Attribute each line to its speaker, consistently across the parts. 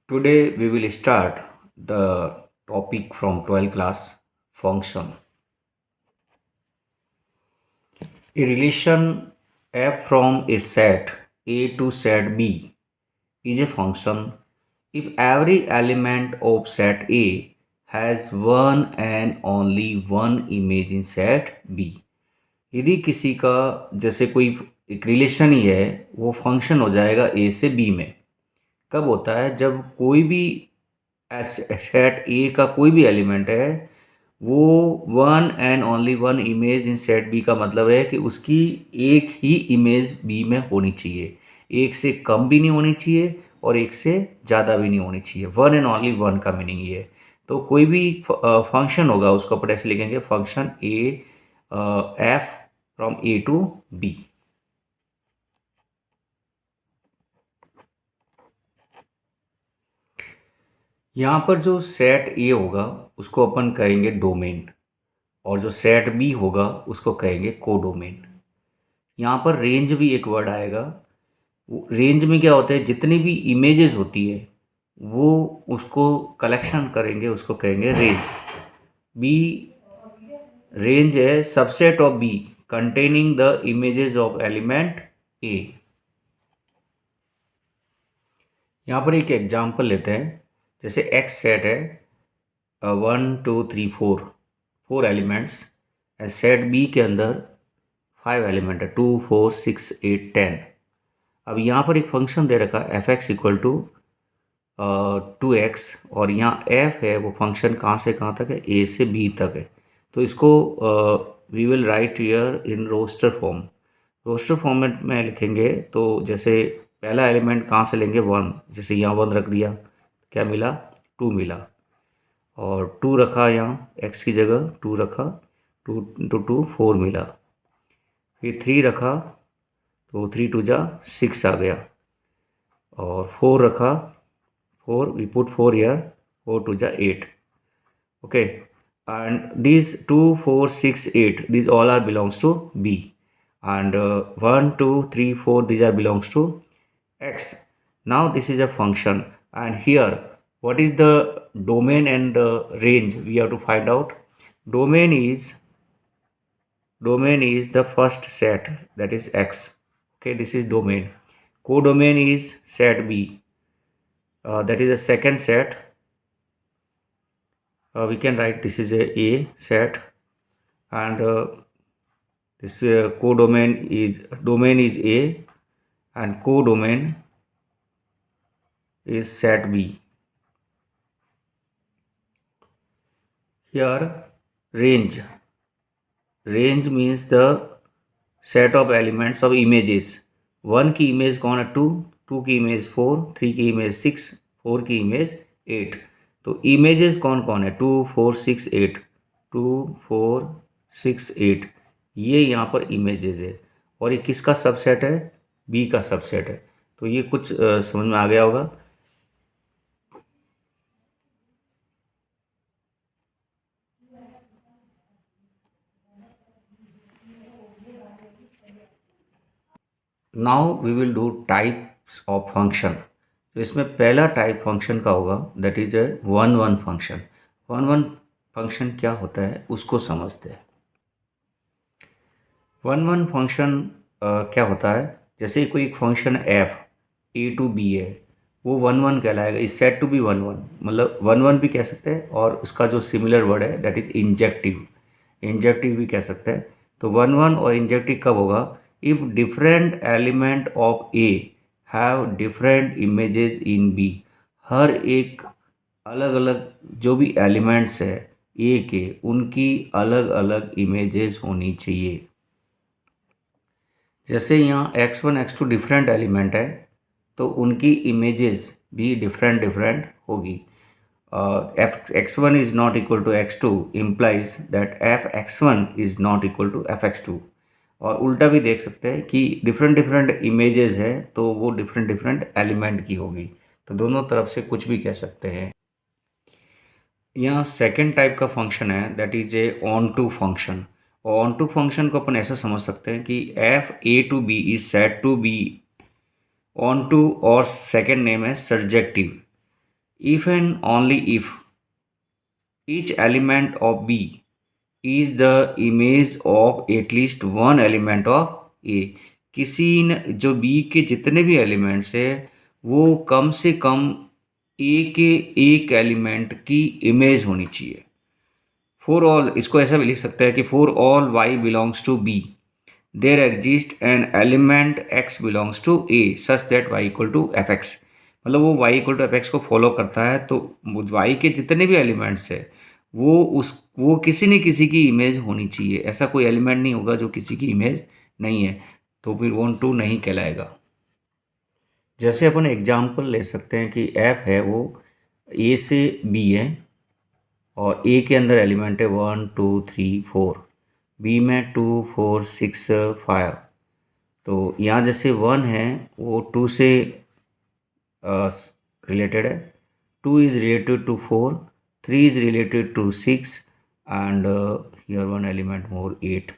Speaker 1: Today we will start the topic from 12th class function. A relation f from a set A to set B is a function if every element of set A has one and only one image in set B. यदि किसी का जैसे कोई एक relation ही है वो function हो जाएगा ए से बी में। कब होता है? जब कोई भी सेट ए का कोई भी एलिमेंट है वो one and only one image in set B का मतलब है कि उसकी एक ही इमेज बी में होनी चाहिए, एक से कम भी नहीं होनी चाहिए और एक से ज़्यादा भी नहीं होनी चाहिए। वन एंड ओनली वन का मीनिंग ये है। तो कोई भी फंक्शन होगा उसको अपन ऐसे लिखेंगे, function A F from A to B. यहाँ पर जो सेट ए होगा उसको अपन कहेंगे डोमेन और जो सेट बी होगा उसको कहेंगे कोडोमेन। यहाँ पर रेंज भी एक वर्ड आएगा। रेंज में क्या होता है, जितनी भी इमेजेस होती है वो उसको कलेक्शन करेंगे, उसको कहेंगे रेंज। बी रेंज है subset of B containing the images of element A. यहाँ पर एक एग्जांपल लेते हैं। जैसे एक्स सेट है 1 2 3 4 एलिमेंट्स, सेट बी के अंदर 5 एलिमेंट है 2 4 6 8 10। अब यहाँ पर एक फंक्शन दे रखा है F x equal to 2x और यहाँ f है वो फंक्शन कहाँ से कहाँ तक है, a से b तक है। तो इसको we will write here in roster form. Roster format में लिखेंगे तो जैसे पहला एलिमेंट कहाँ से लेंगे 1, जैसे यहाँ 1 रख दिया, क्या मिला 2 मिला, और 2 रखा यहाँ x की जगह 2 रखा, 2 इंटू 2 4 मिला। फिर 3 रखा तो 3 2 जा 6 आ गया, और 4 रखा 4, we put 4 here, 4 2 ja 8. Okay, and these 2 4 6 8 these all are belongs to b, and 1 2 3 4 these are belongs to x. Now this is a function, and here what is the domain and the range we have to find out. Domain is the first set, that is x. Okay, this is domain. Codomain is set b, that is a second set. We can write this is a set, and this codomain is a, and codomain is set b. Here range means the set of elements of images. 1 की image कौन है 2, 2 की image 4, 3 की image 6, 4 की image 8। तो images कौन कौन है 2 4 6 8, 2 4 6 8, ये यहाँ पर इमेजेस है। और ये किसका सबसेट है, बी का सबसेट है। तो ये कुछ समझ में आ गया होगा। Now we will do types of function. तो इसमें पहला टाइप फंक्शन का होगा that is a 1 1 function. 1 1 function क्या होता है उसको समझते हैं। 1 1 फंक्शन क्या होता है, जैसे कोई एक function f A to B है वो 1 1 कहलाएगा। इज सेट टू बी 1 1, मतलब 1 1 भी कह सकते हैं, और उसका जो सिमिलर वर्ड है दैट इज इंजेक्टिव भी कह सकते हैं। तो 1 1 और इंजेक्टिव कब होगा, if different element of A have different images in B. हर एक अलग अलग जो भी एलिमेंट्स है ए के उनकी अलग अलग इमेजेस होनी चाहिए। जैसे यहाँ x1 x2 डिफरेंट एलिमेंट है तो उनकी इमेजेस भी डिफरेंट होगी। F x1 is not equal to x2 implies that f x1 is not equal to f x2। और उल्टा भी देख सकते हैं कि डिफरेंट इमेजेस है तो वो डिफरेंट एलिमेंट की होगी। तो दोनों तरफ से कुछ भी कह सकते हैं। यहाँ सेकेंड टाइप का फंक्शन है that is a onto function. और ऑन टू फंक्शन को अपन ऐसा समझ सकते हैं कि f A to B is said to be onto, और सेकेंड नेम है surjective. if and only if each element of B is the image of at least one element of A, किसी न जो B के जितने भी elements है वो कम से कम A के एक एलिमेंट की इमेज होनी चाहिए। फॉर ऑल, इसको ऐसा भी लिख सकते हैं कि for all y belongs to B there exist an element x belongs to A such that y equal to f x. मतलब वो y equal to f x को फॉलो करता है, तो y के जितने भी एलिमेंट्स है वो किसी न किसी की इमेज होनी चाहिए। ऐसा कोई एलिमेंट नहीं होगा जो किसी की इमेज नहीं है, तो फिर वन टू नहीं कहलाएगा। जैसे अपन एग्जांपल ले सकते हैं कि f है वो a से b है और a के अंदर एलिमेंट है 1 2 3 4, b में 2 4 6 5। तो यहाँ जैसे 1 है वो 2 से रिलेटेड है, 2 is related to 4, 3 is related to 6, and here one element more 8.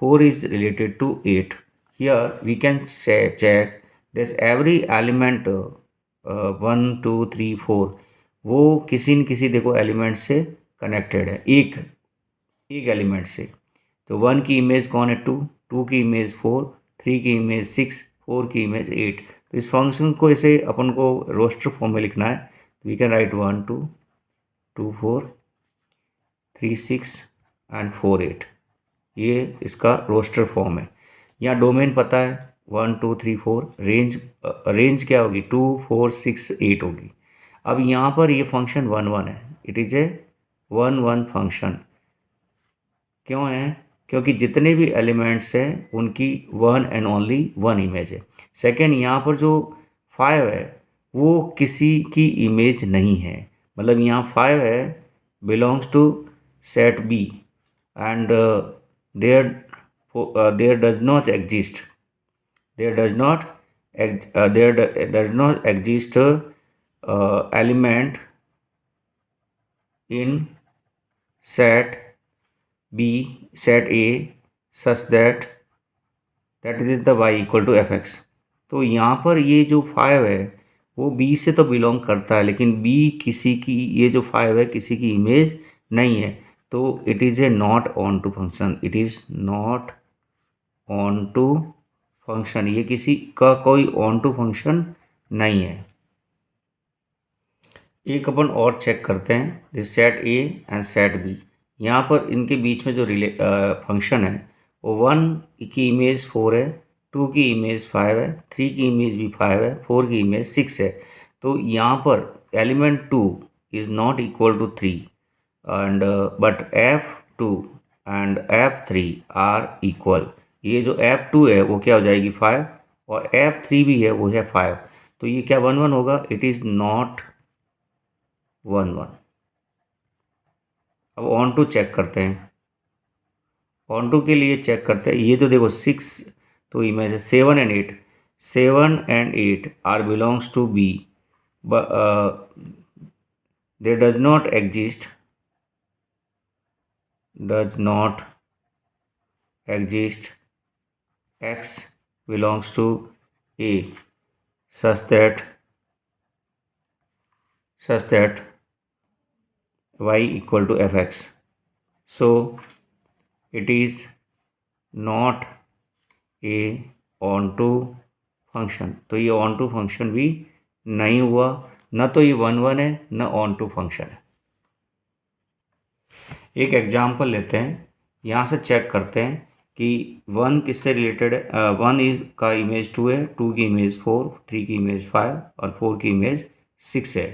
Speaker 1: 4 is related to 8. Here we can say, check this every element 1 2 3 4 वो किसी न किसी देखो एलिमेंट से कनेक्टेड है, एक एलिमेंट से। तो 1 की इमेज कौन है 2, 2 की इमेज 4, 3 की इमेज 6, 4 की इमेज 8। तो इस फंक्शन को ऐसे अपन को रोस्टर फॉर्म में लिखना है। तो वी कैन राइट 1 2 2 4 3 6 एंड 4 8। ये इसका रोस्टर फॉर्म है। यहाँ डोमेन पता है 1 2 3 4, रेंज क्या होगी 2 4 6 8 होगी। अब यहाँ पर ये फंक्शन 1 1 है, इट इज़ ए 1 1 फंक्शन। क्यों है? क्योंकि जितने भी एलिमेंट्स हैं उनकी one and only one image है। सेकेंड, यहाँ पर जो 5 है वो किसी की इमेज नहीं है। मतलब यहाँ 5 है belongs to set B and there does not exist element in set B, set A such that is the y equal to f x. तो यहाँ पर ये जो 5 है वो B से तो बिलोंग करता है, लेकिन B किसी की, ये जो 5 है किसी की इमेज नहीं है। तो it is a not onto function, it is not onto function, ये किसी का कोई ऑन टू फंक्शन नहीं है। एक अपन और चेक करते हैं, this set A and set B. यहाँ पर इनके बीच में जो फंक्शन है वो 1 की इमेज 4 है, 2 की इमेज 5 है, 3 की इमेज भी 5 है, 4 की इमेज 6 है। तो यहाँ पर element 2 is not equal to 3 and but F2 and F3 are equal. ये जो F2 है वो क्या हो जाएगी 5 और F3 भी है वो है 5। तो ये क्या 1 1 होगा, इट इज़ नॉट 1 1। अब ऑन टू चेक करते हैं। ऑन टू के लिए चेक करते हैं, ये तो देखो 6 तो इमेज है, 7 and 8, 7 and 8 are belongs to B, they does not exist x belongs to A such that y equal to f x. So it is not a onto function. तो ये ऑन टू फंक्शन भी नहीं हुआ, ना तो ये 1 1 है ना ऑन टू फंक्शन है। एक एग्जाम्पल लेते हैं, यहाँ से चेक करते हैं कि 1 किससे रिलेटेड है। 1 इज का इमेज 2 है, 2 की इमेज 4, 3 की इमेज 5 और 4 की इमेज 6 है।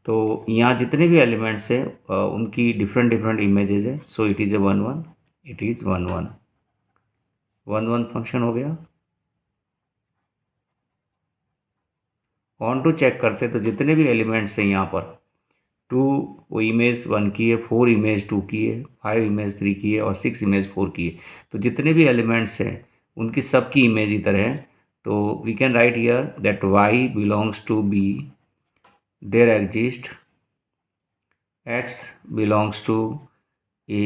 Speaker 1: तो यहाँ जितने भी एलिमेंट्स हैं उनकी डिफरेंट इमेजेस है। सो it is A 1 1, it is 1 1 1 1 function हो गया। ऑन टू चेक करते तो जितने भी एलिमेंट्स हैं यहाँ पर 2 वो इमेज 1 की है, 4 इमेज 2 की है, 5 इमेज 3 की है और 6 इमेज 4 की है। तो जितने भी एलिमेंट्स हैं उनकी सबकी इमेज इधर है। तो we can write here that y belongs to b, there exist x belongs to a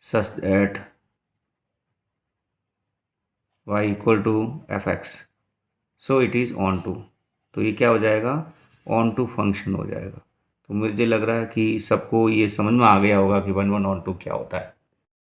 Speaker 1: such that y equal to f x. So it is onto. तो ये क्या हो जाएगा, ऑन टू फंक्शन हो जाएगा। तो मुझे लग रहा है कि सबको ये समझ में आ गया होगा कि 1 1 ऑन 2 क्या होता है।